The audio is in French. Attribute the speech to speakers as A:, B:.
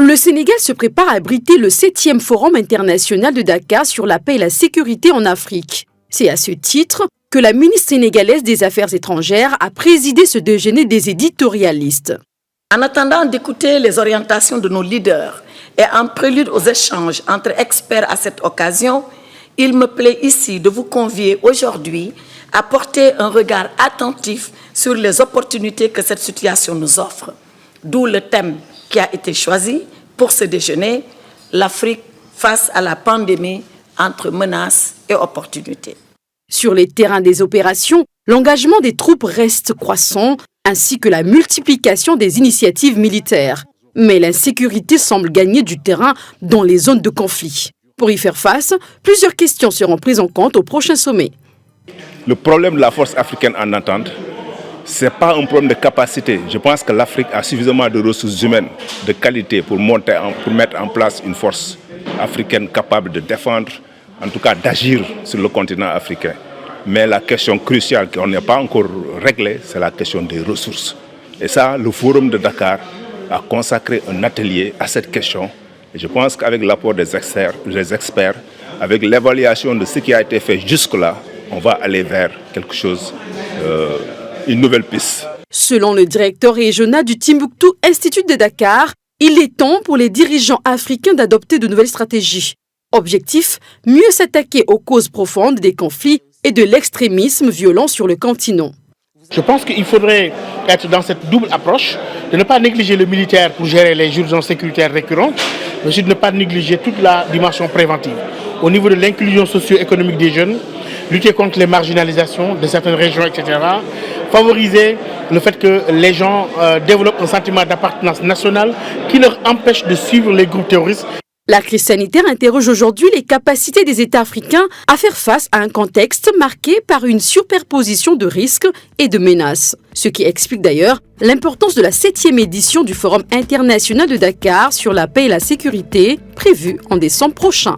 A: Le Sénégal se prépare à abriter le 7e Forum international de Dakar sur la paix et la sécurité en Afrique. C'est à ce titre que la ministre sénégalaise des Affaires étrangères a présidé ce déjeuner des éditorialistes.
B: En attendant d'écouter les orientations de nos leaders et en prélude aux échanges entre experts à cette occasion, il me plaît ici de vous convier aujourd'hui à porter un regard attentif sur les opportunités que cette situation nous offre. D'où le thème qui a été choisi pour ce déjeuner, l'Afrique face à la pandémie entre menaces et opportunités.
A: Sur les terrains des opérations, l'engagement des troupes reste croissant, ainsi que la multiplication des initiatives militaires. Mais l'insécurité semble gagner du terrain dans les zones de conflit. Pour y faire face, plusieurs questions seront prises en compte au prochain sommet.
C: Le problème de la force africaine en attente, ce n'est pas un problème de capacité. Je pense que l'Afrique a suffisamment de ressources humaines de qualité pour mettre en place une force africaine capable de défendre, en tout cas d'agir sur le continent africain. Mais la question cruciale qu'on n'a pas encore réglée, c'est la question des ressources. Et ça, le Forum de Dakar a consacré un atelier à cette question. Et je pense qu'avec l'apport des experts, avec l'évaluation de ce qui a été fait jusque-là, on va aller vers quelque chose, une nouvelle piste.
A: Selon le directeur régional du Timbuktu Institute de Dakar, il est temps pour les dirigeants africains d'adopter de nouvelles stratégies. Objectif, mieux s'attaquer aux causes profondes des conflits et de l'extrémisme violent sur le continent.
D: Je pense qu'il faudrait être dans cette double approche, de ne pas négliger le militaire pour gérer les urgences sécuritaires récurrentes, mais aussi de ne pas négliger toute la dimension préventive. Au niveau de l'inclusion socio-économique des jeunes, lutter contre les marginalisations de certaines régions, etc. Favoriser le fait que les gens développent un sentiment d'appartenance nationale qui leur empêche de suivre les groupes terroristes.
A: La crise sanitaire interroge aujourd'hui les capacités des États africains à faire face à un contexte marqué par une superposition de risques et de menaces. Ce qui explique d'ailleurs l'importance de la 7e édition du Forum international de Dakar sur la paix et la sécurité, prévue en décembre prochain.